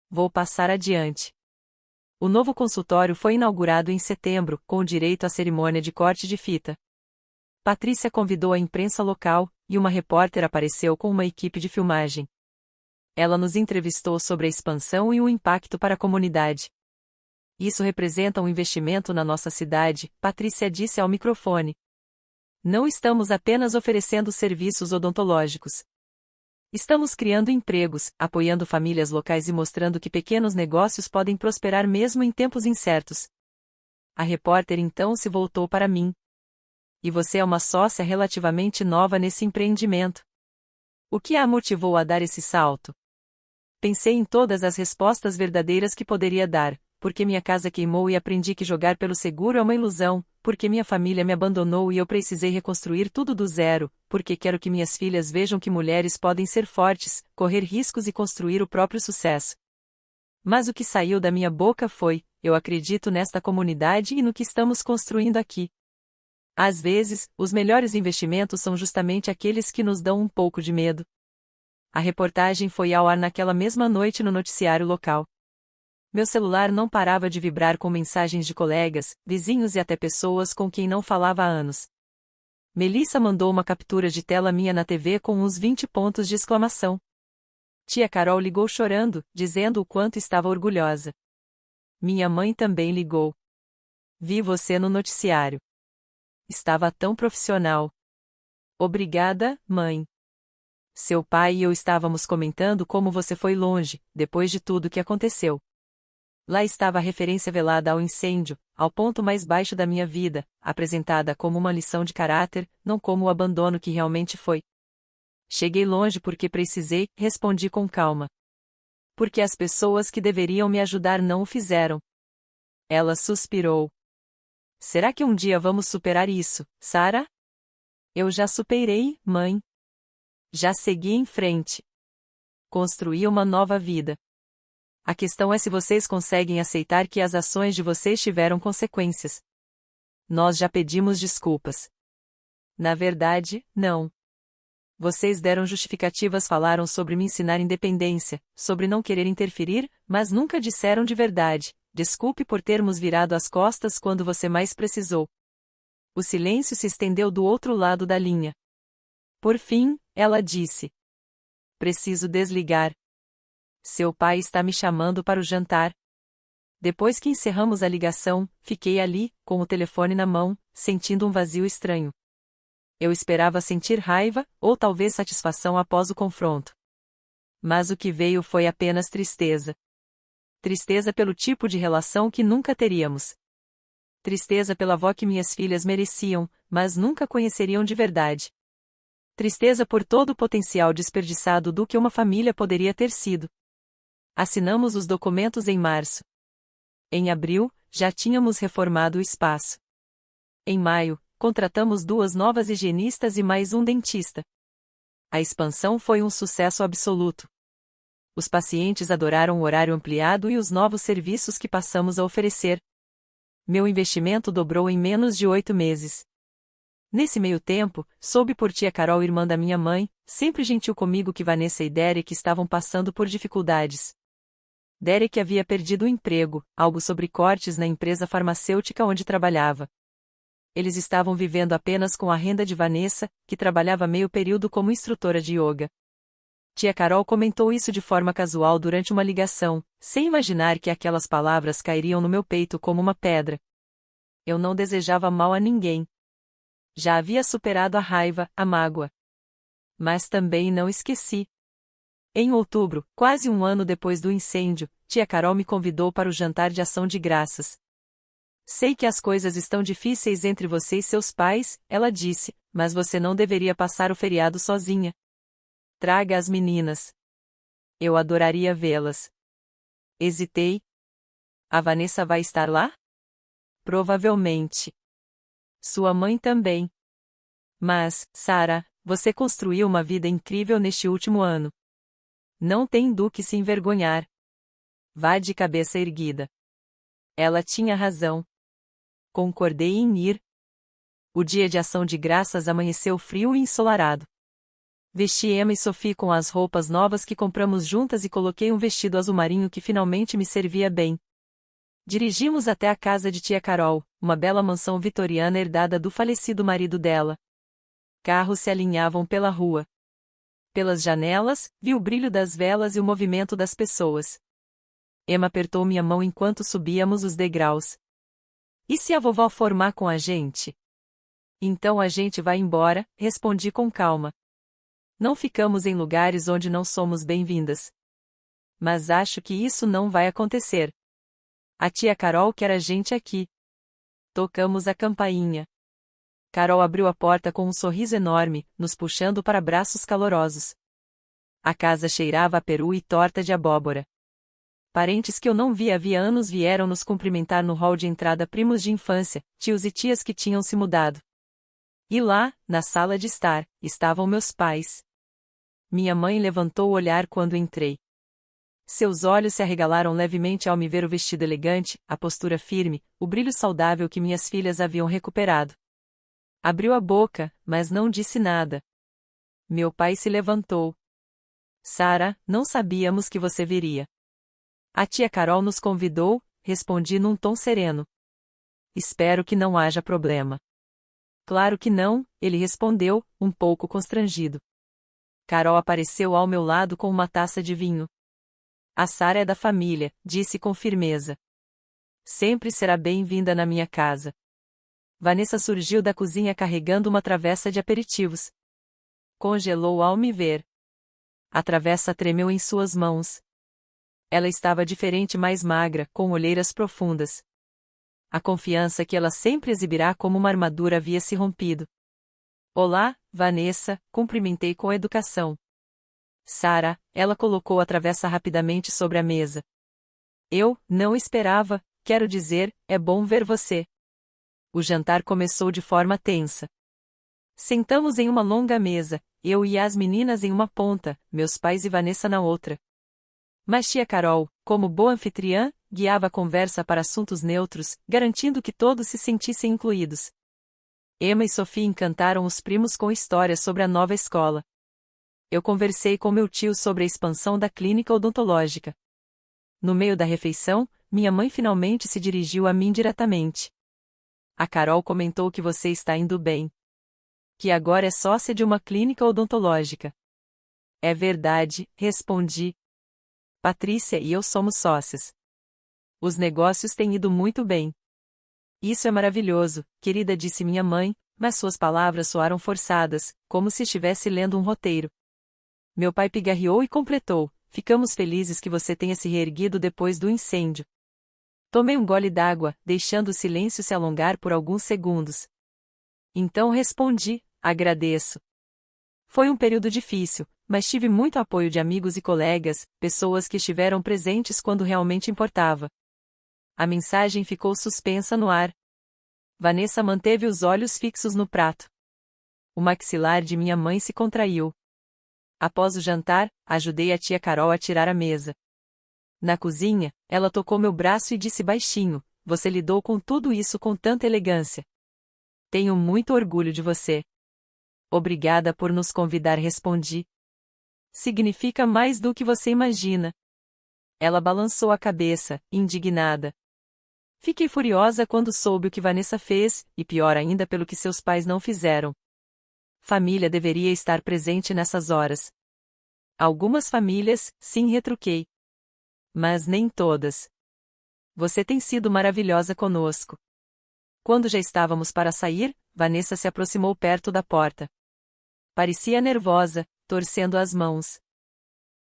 Vou passar adiante. O novo consultório foi inaugurado em setembro, com direito à cerimônia de corte de fita. Patrícia convidou a imprensa local, e uma repórter apareceu com uma equipe de filmagem. Ela nos entrevistou sobre a expansão e o impacto para a comunidade. Isso representa um investimento na nossa cidade, Patrícia disse ao microfone. Não estamos apenas oferecendo serviços odontológicos. Estamos criando empregos, apoiando famílias locais e mostrando que pequenos negócios podem prosperar mesmo em tempos incertos. A repórter então se voltou para mim. E você é uma sócia relativamente nova nesse empreendimento. O que a motivou a dar esse salto? Pensei em todas as respostas verdadeiras que poderia dar. Porque minha casa queimou e aprendi que jogar pelo seguro é uma ilusão, porque minha família me abandonou e eu precisei reconstruir tudo do zero, porque quero que minhas filhas vejam que mulheres podem ser fortes, correr riscos e construir o próprio sucesso. Mas o que saiu da minha boca foi: eu acredito nesta comunidade e no que estamos construindo aqui. Às vezes, os melhores investimentos são justamente aqueles que nos dão um pouco de medo. A reportagem foi ao ar naquela mesma noite no noticiário local. Meu celular não parava de vibrar com mensagens de colegas, vizinhos e até pessoas com quem não falava há anos. Melissa mandou uma captura de tela minha na TV com uns 20 pontos de exclamação. Tia Carol ligou chorando, dizendo o quanto estava orgulhosa. Minha mãe também ligou. Vi você no noticiário. Estava tão profissional. Obrigada, mãe. Seu pai e eu estávamos comentando como você foi longe, depois de tudo que aconteceu. Lá estava a referência velada ao incêndio, ao ponto mais baixo da minha vida, apresentada como uma lição de caráter, não como o abandono que realmente foi. Cheguei longe porque precisei, respondi com calma. Porque as pessoas que deveriam me ajudar não o fizeram. Ela suspirou. Será que um dia vamos superar isso, Sarah? Eu já superei, mãe. Já segui em frente. Construí uma nova vida. A questão é se vocês conseguem aceitar que as ações de vocês tiveram consequências. Nós já pedimos desculpas. Na verdade, não. Vocês deram justificativas, falaram sobre me ensinar independência, sobre não querer interferir, mas nunca disseram de verdade, desculpe por termos virado as costas quando você mais precisou. O silêncio se estendeu do outro lado da linha. Por fim, ela disse: preciso desligar. Seu pai está me chamando para o jantar. Depois que encerramos a ligação, fiquei ali, com o telefone na mão, sentindo um vazio estranho. Eu esperava sentir raiva, ou talvez satisfação após o confronto. Mas o que veio foi apenas tristeza. Tristeza pelo tipo de relação que nunca teríamos. Tristeza pela avó que minhas filhas mereciam, mas nunca conheceriam de verdade. Tristeza por todo o potencial desperdiçado do que uma família poderia ter sido. Assinamos os documentos em março. Em abril, já tínhamos reformado o espaço. Em maio, contratamos 2 novas higienistas e mais um dentista. A expansão foi um sucesso absoluto. Os pacientes adoraram o horário ampliado e os novos serviços que passamos a oferecer. Meu investimento dobrou em menos de 8 meses. Nesse meio tempo, soube por tia Carol, irmã da minha mãe, sempre gentil comigo, que Vanessa e Derek estavam passando por dificuldades. Derek havia perdido o emprego, algo sobre cortes na empresa farmacêutica onde trabalhava. Eles estavam vivendo apenas com a renda de Vanessa, que trabalhava meio período como instrutora de yoga. Tia Carol comentou isso de forma casual durante uma ligação, sem imaginar que aquelas palavras cairiam no meu peito como uma pedra. Eu não desejava mal a ninguém. Já havia superado a raiva, a mágoa. Mas também não esqueci. Em outubro, quase um ano depois do incêndio, tia Carol me convidou para o jantar de ação de graças. Sei que as coisas estão difíceis entre você e seus pais, ela disse, mas você não deveria passar o feriado sozinha. Traga as meninas. Eu adoraria vê-las. Hesitei. A Vanessa vai estar lá? Provavelmente. Sua mãe também. Mas, Sarah, você construiu uma vida incrível neste último ano. Não tem do que se envergonhar. Vá de cabeça erguida. Ela tinha razão. Concordei em ir. O dia de ação de graças amanheceu frio e ensolarado. Vesti Emma e Sophie com as roupas novas que compramos juntas e coloquei um vestido azul marinho que finalmente me servia bem. Dirigimos até a casa de tia Carol, uma bela mansão vitoriana herdada do falecido marido dela. Carros se alinhavam pela rua. Pelas janelas, vi o brilho das velas e o movimento das pessoas. Emma apertou minha mão enquanto subíamos os degraus. E se a vovó formar com a gente? Então a gente vai embora, respondi com calma. Não ficamos em lugares onde não somos bem-vindas. Mas acho que isso não vai acontecer. A tia Carol quer a gente aqui. Tocamos a campainha. Carol abriu a porta com um sorriso enorme, nos puxando para braços calorosos. A casa cheirava a peru e torta de abóbora. Parentes que eu não via havia anos vieram nos cumprimentar no hall de entrada, primos de infância, tios e tias que tinham se mudado. E lá, na sala de estar, estavam meus pais. Minha mãe levantou o olhar quando entrei. Seus olhos se arregalaram levemente ao me ver o vestido elegante, a postura firme, o brilho saudável que minhas filhas haviam recuperado. Abriu a boca, mas não disse nada. Meu pai se levantou. Sarah, não sabíamos que você viria. A tia Carol nos convidou, respondi num tom sereno. Espero que não haja problema. Claro que não, ele respondeu, um pouco constrangido. Carol apareceu ao meu lado com uma taça de vinho. A Sarah é da família, disse com firmeza. Sempre será bem-vinda na minha casa. Vanessa surgiu da cozinha carregando uma travessa de aperitivos. Congelou ao me ver. A travessa tremeu em suas mãos. Ela estava diferente, mais magra, com olheiras profundas. A confiança que ela sempre exibirá como uma armadura havia se rompido. Olá, Vanessa, cumprimentei com educação. Sarah, ela colocou a travessa rapidamente sobre a mesa. Eu, não esperava, quero dizer, é bom ver você. O jantar começou de forma tensa. Sentamos em uma longa mesa, eu e as meninas em uma ponta, meus pais e Vanessa na outra. Mas tia Carol, como boa anfitriã, guiava a conversa para assuntos neutros, garantindo que todos se sentissem incluídos. Emma e Sophie encantaram os primos com histórias sobre a nova escola. Eu conversei com meu tio sobre a expansão da clínica odontológica. No meio da refeição, minha mãe finalmente se dirigiu a mim diretamente. A Carol comentou que você está indo bem. Que agora é sócia de uma clínica odontológica. É verdade, respondi. Patrícia e eu somos sócias. Os negócios têm ido muito bem. Isso é maravilhoso, querida, disse minha mãe, mas suas palavras soaram forçadas, como se estivesse lendo um roteiro. Meu pai pigarreou e completou: ficamos felizes que você tenha se reerguido depois do incêndio. Tomei um gole d'água, deixando o silêncio se alongar por alguns segundos. Então respondi: agradeço. Foi um período difícil, mas tive muito apoio de amigos e colegas, pessoas que estiveram presentes quando realmente importava. A mensagem ficou suspensa no ar. Vanessa manteve os olhos fixos no prato. O maxilar de minha mãe se contraiu. Após o jantar, ajudei a tia Carol a tirar a mesa. Na cozinha, ela tocou meu braço e disse baixinho: você lidou com tudo isso com tanta elegância. Tenho muito orgulho de você. Obrigada por nos convidar, respondi. Significa mais do que você imagina. Ela balançou a cabeça, indignada. Fiquei furiosa quando soube o que Vanessa fez, e pior ainda pelo que seus pais não fizeram. Família deveria estar presente nessas horas. Algumas famílias, sim, retruquei. Mas nem todas. Você tem sido maravilhosa conosco. Quando já estávamos para sair, Vanessa se aproximou perto da porta. Parecia nervosa, torcendo as mãos.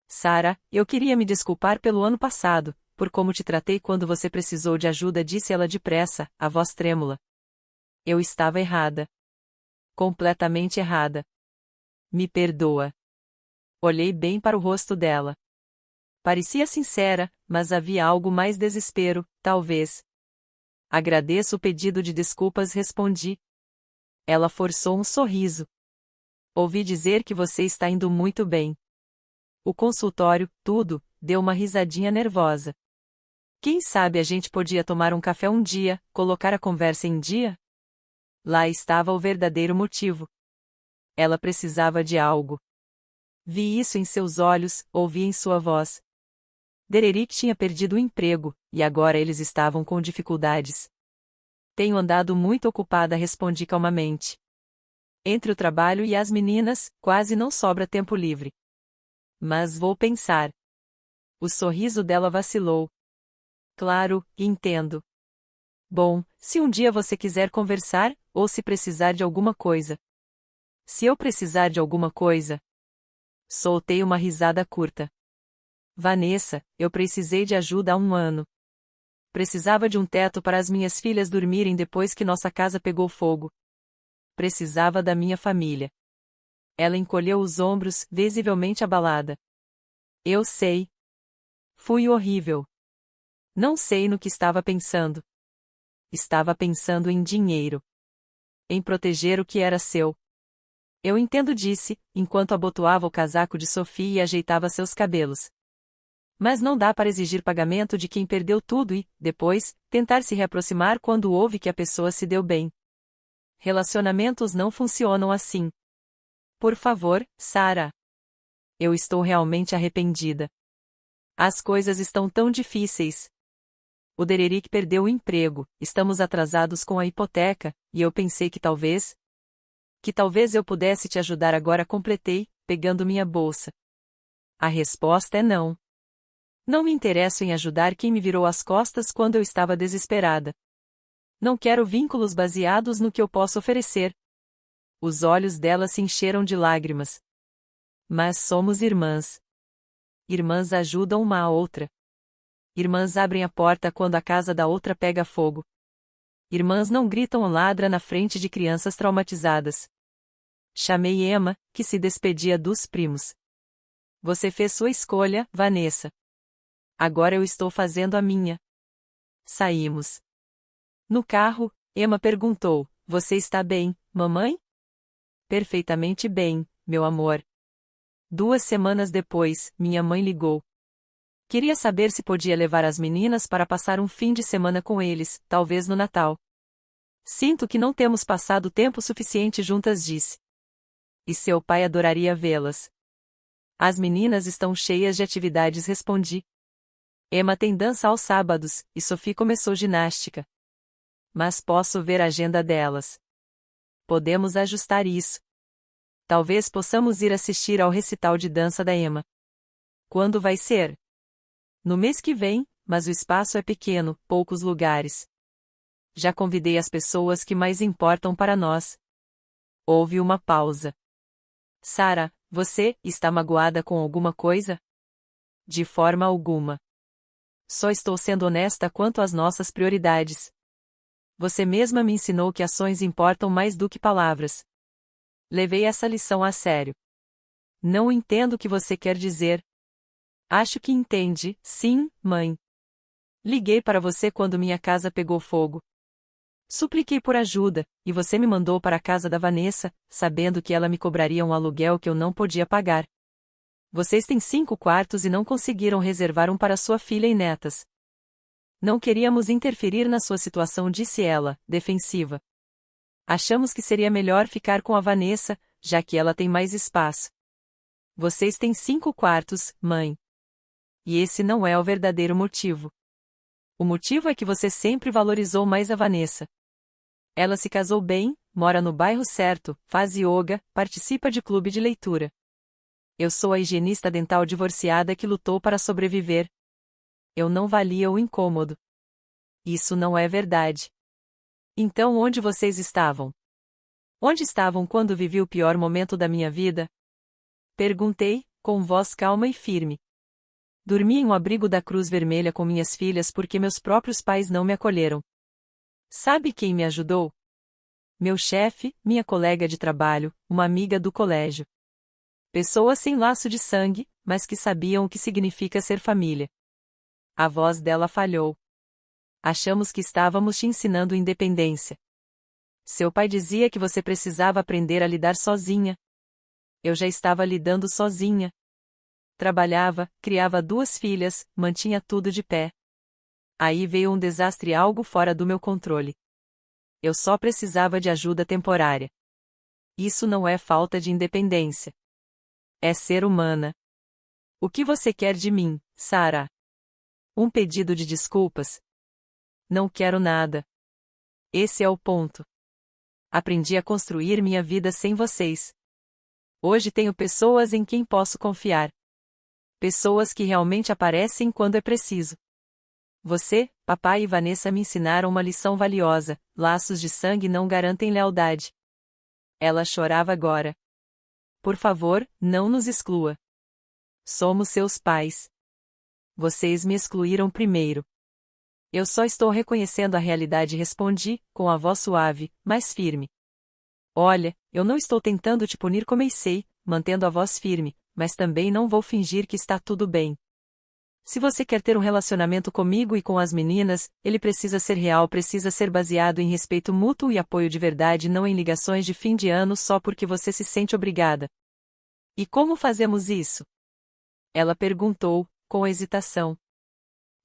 Sara, eu queria me desculpar pelo ano passado, por como te tratei quando você precisou de ajuda, disse ela depressa, a voz trêmula. Eu estava errada. Completamente errada. Me perdoa. Olhei bem para o rosto dela. Parecia sincera, mas havia algo mais desespero, talvez. Agradeço o pedido de desculpas, respondi. Ela forçou um sorriso. Ouvi dizer que você está indo muito bem. O consultório, tudo, deu uma risadinha nervosa. Quem sabe a gente podia tomar um café um dia, colocar a conversa em dia? Lá estava o verdadeiro motivo. Ela precisava de algo. Vi isso em seus olhos, ouvi em sua voz. Dererick tinha perdido o emprego, e agora eles estavam com dificuldades. Tenho andado muito ocupada, respondi calmamente. Entre o trabalho e as meninas, quase não sobra tempo livre. Mas vou pensar. O sorriso dela vacilou. Claro, entendo. Bom, se um dia você quiser conversar, ou se precisar de alguma coisa. Se eu precisar de alguma coisa. Soltei uma risada curta. Vanessa, eu precisei de ajuda há um ano. Precisava de um teto para as minhas filhas dormirem depois que nossa casa pegou fogo. Precisava da minha família. Ela encolheu os ombros, visivelmente abalada. Eu sei. Fui horrível. Não sei no que estava pensando. Estava pensando em dinheiro. Em proteger o que era seu. Eu entendo, disse, enquanto abotoava o casaco de Sophie e ajeitava seus cabelos. Mas não dá para exigir pagamento de quem perdeu tudo e, depois, tentar se reaproximar quando ouve que a pessoa se deu bem. Relacionamentos não funcionam assim. Por favor, Sara. Eu estou realmente arrependida. As coisas estão tão difíceis. O Dererick perdeu o emprego, estamos atrasados com a hipoteca, e eu pensei que talvez eu pudesse te ajudar agora, completei, pegando minha bolsa. A resposta é não. Não me interesso em ajudar quem me virou as costas quando eu estava desesperada. Não quero vínculos baseados no que eu posso oferecer. Os olhos dela se encheram de lágrimas. Mas somos irmãs. Irmãs ajudam uma a outra. Irmãs abrem a porta quando a casa da outra pega fogo. Irmãs não gritam ou ladram na frente de crianças traumatizadas. Chamei Emma, que se despedia dos primos. Você fez sua escolha, Vanessa. Agora eu estou fazendo a minha. Saímos. No carro, Emma perguntou: você está bem, mamãe? Perfeitamente bem, meu amor. 2 semanas depois, minha mãe ligou. Queria saber se podia levar as meninas para passar um fim de semana com eles, talvez no Natal. Sinto que não temos passado tempo suficiente juntas, disse. E seu pai adoraria vê-las. As meninas estão cheias de atividades, respondi. Emma tem dança aos sábados, e Sophie começou ginástica. Mas posso ver a agenda delas. Podemos ajustar isso. Talvez possamos ir assistir ao recital de dança da Emma. Quando vai ser? No mês que vem, mas o espaço é pequeno, poucos lugares. Já convidei as pessoas que mais importam para nós. Houve uma pausa. Sarah, você está magoada com alguma coisa? De forma alguma. Só estou sendo honesta quanto às nossas prioridades. Você mesma me ensinou que ações importam mais do que palavras. Levei essa lição a sério. Não entendo o que você quer dizer. Acho que entende, sim, mãe. Liguei para você quando minha casa pegou fogo. Supliquei por ajuda, e você me mandou para a casa da Vanessa, sabendo que ela me cobraria um aluguel que eu não podia pagar. Vocês têm 5 quartos e não conseguiram reservar um para sua filha e netas. Não queríamos interferir na sua situação, disse ela, defensiva. Achamos que seria melhor ficar com a Vanessa, já que ela tem mais espaço. Vocês têm 5 quartos, mãe. E esse não é o verdadeiro motivo. O motivo é que você sempre valorizou mais a Vanessa. Ela se casou bem, mora no bairro certo, faz yoga, participa de clube de leitura. Eu sou a higienista dental divorciada que lutou para sobreviver. Eu não valia o incômodo. Isso não é verdade. Então onde vocês estavam? Onde estavam quando vivi o pior momento da minha vida? Perguntei, com voz calma e firme. Dormi em um abrigo da Cruz Vermelha com minhas filhas porque meus próprios pais não me acolheram. Sabe quem me ajudou? Meu chefe, minha colega de trabalho, uma amiga do colégio. Pessoas sem laço de sangue, mas que sabiam o que significa ser família. A voz dela falhou. Achamos que estávamos te ensinando independência. Seu pai dizia que você precisava aprender a lidar sozinha. Eu já estava lidando sozinha. Trabalhava, criava 2 filhas, mantinha tudo de pé. Aí veio um desastre, algo fora do meu controle. Eu só precisava de ajuda temporária. Isso não é falta de independência. É ser humana. O que você quer de mim, Sarah? Um pedido de desculpas? Não quero nada. Esse é o ponto. Aprendi a construir minha vida sem vocês. Hoje tenho pessoas em quem posso confiar. Pessoas que realmente aparecem quando é preciso. Você, papai e Vanessa me ensinaram uma lição valiosa: laços de sangue não garantem lealdade. Ela chorava agora. Por favor, não nos exclua. Somos seus pais. Vocês me excluíram primeiro. Eu só estou reconhecendo a realidade, respondi, com a voz suave, mas firme. Olha, eu não estou tentando te punir, comecei, mantendo a voz firme, mas também não vou fingir que está tudo bem. Se você quer ter um relacionamento comigo e com as meninas, ele precisa ser real, precisa ser baseado em respeito mútuo e apoio de verdade, não em ligações de fim de ano só porque você se sente obrigada. E como fazemos isso? Ela perguntou, com hesitação.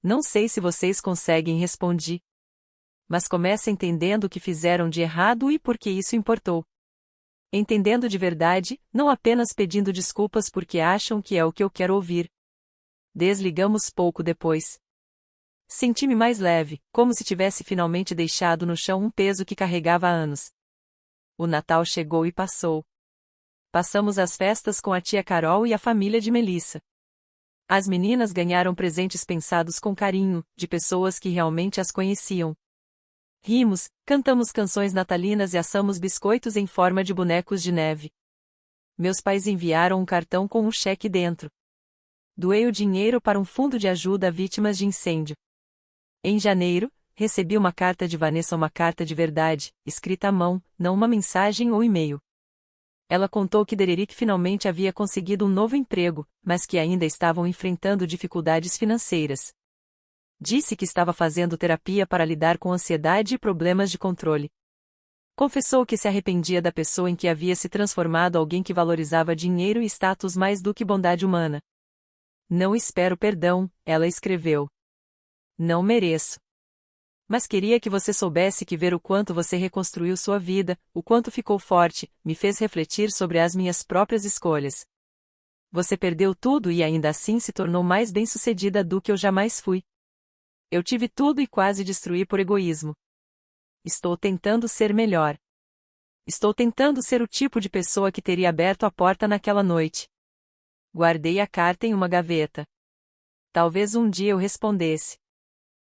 Não sei se vocês conseguem, respondi. Mas começa entendendo o que fizeram de errado e por que isso importou. Entendendo de verdade, não apenas pedindo desculpas porque acham que é o que eu quero ouvir. Desligamos pouco depois. Senti-me mais leve, como se tivesse finalmente deixado no chão um peso que carregava há anos. O Natal chegou e passou. Passamos as festas com a tia Carol e a família de Melissa. As meninas ganharam presentes pensados com carinho, de pessoas que realmente as conheciam. Rimos, cantamos canções natalinas e assamos biscoitos em forma de bonecos de neve. Meus pais enviaram um cartão com um cheque dentro. Doei o dinheiro para um fundo de ajuda a vítimas de incêndio. Em janeiro, recebi uma carta de Vanessa, uma carta de verdade, escrita à mão, não uma mensagem ou e-mail. Ela contou que Dererick finalmente havia conseguido um novo emprego, mas que ainda estavam enfrentando dificuldades financeiras. Disse que estava fazendo terapia para lidar com ansiedade e problemas de controle. Confessou que se arrependia da pessoa em que havia se transformado, alguém que valorizava dinheiro e status mais do que bondade humana. Não espero perdão, ela escreveu. Não mereço. Mas queria que você soubesse que ver o quanto você reconstruiu sua vida, o quanto ficou forte, me fez refletir sobre as minhas próprias escolhas. Você perdeu tudo e ainda assim se tornou mais bem-sucedida do que eu jamais fui. Eu tive tudo e quase destruí por egoísmo. Estou tentando ser melhor. Estou tentando ser o tipo de pessoa que teria aberto a porta naquela noite. Guardei a carta em uma gaveta. Talvez um dia eu respondesse.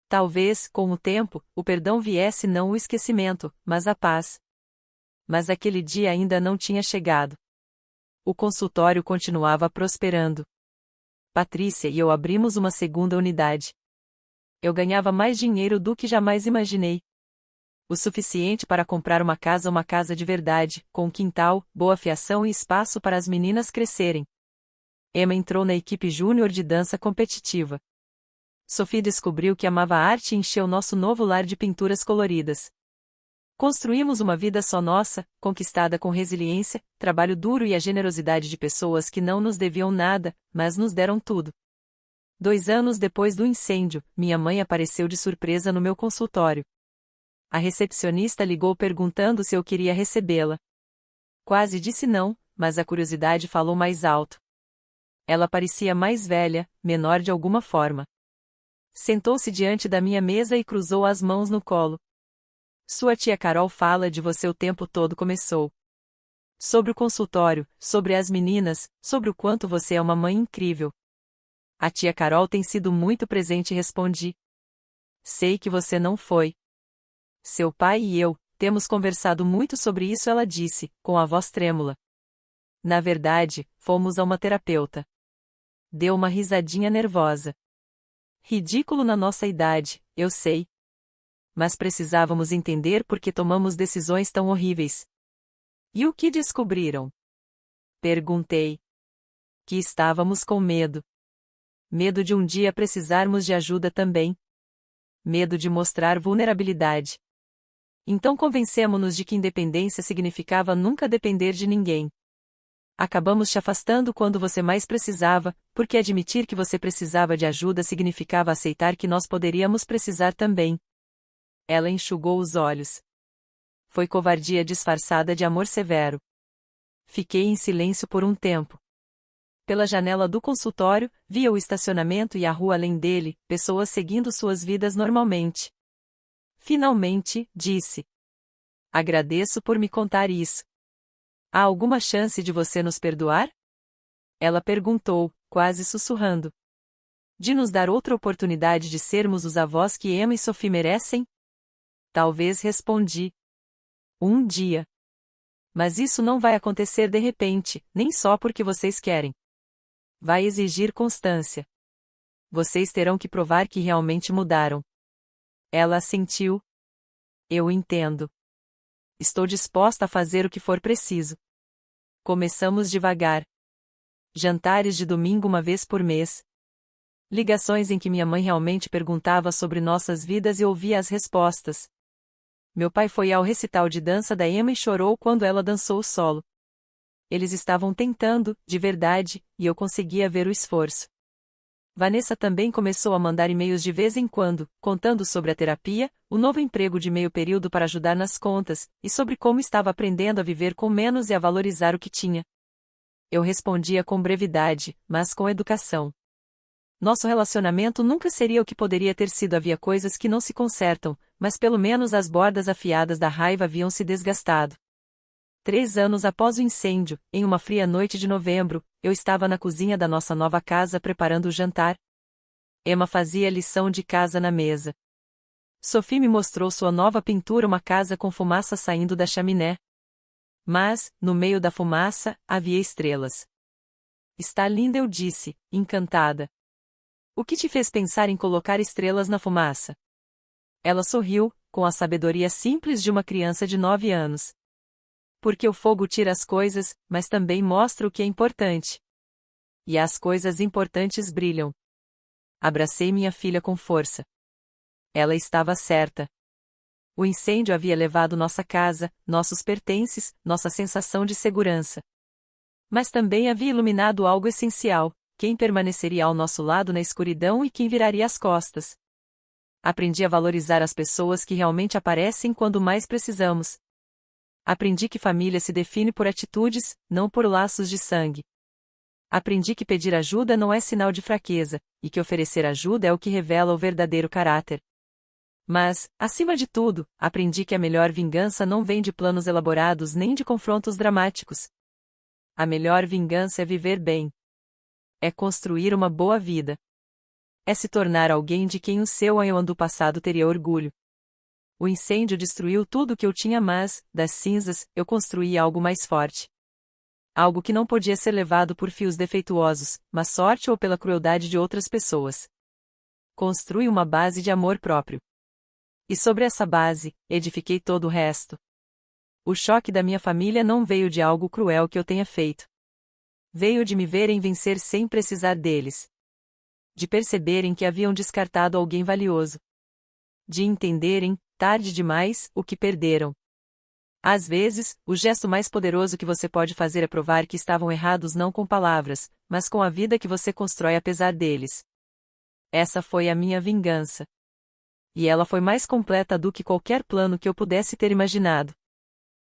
Talvez, com o tempo, o perdão viesse não o esquecimento, mas a paz. Mas aquele dia ainda não tinha chegado. O consultório continuava prosperando. Patrícia e eu abrimos uma segunda unidade. Eu ganhava mais dinheiro do que jamais imaginei. O suficiente para comprar uma casa de verdade, com um quintal, boa fiação e espaço para as meninas crescerem. Emma entrou na equipe júnior de dança competitiva. Sophie descobriu que amava a arte e encheu nosso novo lar de pinturas coloridas. Construímos uma vida só nossa, conquistada com resiliência, trabalho duro e a generosidade de pessoas que não nos deviam nada, mas nos deram tudo. 2 anos depois do incêndio, minha mãe apareceu de surpresa no meu consultório. A recepcionista ligou perguntando se eu queria recebê-la. Quase disse não, mas a curiosidade falou mais alto. Ela parecia mais velha, menor de alguma forma. Sentou-se diante da minha mesa e cruzou as mãos no colo. Sua tia Carol fala de você o tempo todo começou. Sobre o consultório, sobre as meninas, sobre o quanto você é uma mãe incrível. A tia Carol tem sido muito presente, respondi. Sei que você não foi. Seu pai e eu, temos conversado muito sobre isso, ela disse, com a voz trêmula. Na verdade, fomos a uma terapeuta. Deu uma risadinha nervosa. Ridículo na nossa idade, eu sei. Mas precisávamos entender por que tomamos decisões tão horríveis. E o que descobriram? Perguntei. Que estávamos com medo. Medo de um dia precisarmos de ajuda também. Medo de mostrar vulnerabilidade. Então convencemos-nos de que independência significava nunca depender de ninguém. Acabamos te afastando quando você mais precisava, porque admitir que você precisava de ajuda significava aceitar que nós poderíamos precisar também. Ela enxugou os olhos. Foi covardia disfarçada de amor severo. Fiquei em silêncio por um tempo. Pela janela do consultório, via o estacionamento e a rua além dele, pessoas seguindo suas vidas normalmente. Finalmente, disse. Agradeço por me contar isso. Há alguma chance de você nos perdoar? Ela perguntou, quase sussurrando. De nos dar outra oportunidade de sermos os avós que Emma e Sophie merecem? Talvez, respondi. Um dia. Mas isso não vai acontecer de repente, nem só porque vocês querem. Vai exigir constância. Vocês terão que provar que realmente mudaram. Ela assentiu. Eu entendo. Estou disposta a fazer o que for preciso. Começamos devagar. Jantares de domingo uma vez por mês. Ligações em que minha mãe realmente perguntava sobre nossas vidas e ouvia as respostas. Meu pai foi ao recital de dança da Emma e chorou quando ela dançou o solo. Eles estavam tentando, de verdade, e eu conseguia ver o esforço. Vanessa também começou a mandar e-mails de vez em quando, contando sobre a terapia, o novo emprego de meio período para ajudar nas contas, e sobre como estava aprendendo a viver com menos e a valorizar o que tinha. Eu respondia com brevidade, mas com educação. Nosso relacionamento nunca seria o que poderia ter sido, havia coisas que não se consertam, mas pelo menos as bordas afiadas da raiva haviam se desgastado. 3 anos após o incêndio, em uma fria noite de novembro, eu estava na cozinha da nossa nova casa preparando o jantar. Emma fazia lição de casa na mesa. Sophie me mostrou sua nova pintura, uma casa com fumaça saindo da chaminé. Mas, no meio da fumaça, havia estrelas. Está linda, eu disse, encantada. O que te fez pensar em colocar estrelas na fumaça? Ela sorriu, com a sabedoria simples de uma criança de 9 anos. Porque o fogo tira as coisas, mas também mostra o que é importante. E as coisas importantes brilham. Abracei minha filha com força. Ela estava certa. O incêndio havia levado nossa casa, nossos pertences, nossa sensação de segurança. Mas também havia iluminado algo essencial: quem permaneceria ao nosso lado na escuridão e quem viraria as costas. Aprendi a valorizar as pessoas que realmente aparecem quando mais precisamos. Aprendi que família se define por atitudes, não por laços de sangue. Aprendi que pedir ajuda não é sinal de fraqueza, e que oferecer ajuda é o que revela o verdadeiro caráter. Mas, acima de tudo, aprendi que a melhor vingança não vem de planos elaborados nem de confrontos dramáticos. A melhor vingança é viver bem. É construir uma boa vida. É se tornar alguém de quem o seu eu do passado teria orgulho. O incêndio destruiu tudo o que eu tinha, mas, das cinzas, eu construí algo mais forte. Algo que não podia ser levado por fios defeituosos, má sorte ou pela crueldade de outras pessoas. Construí uma base de amor próprio. E sobre essa base, edifiquei todo o resto. O choque da minha família não veio de algo cruel que eu tenha feito. Veio de me verem vencer sem precisar deles. De perceberem que haviam descartado alguém valioso. De entenderem, tarde demais, o que perderam. Às vezes, o gesto mais poderoso que você pode fazer é provar que estavam errados não com palavras, mas com a vida que você constrói apesar deles. Essa foi a minha vingança. E ela foi mais completa do que qualquer plano que eu pudesse ter imaginado.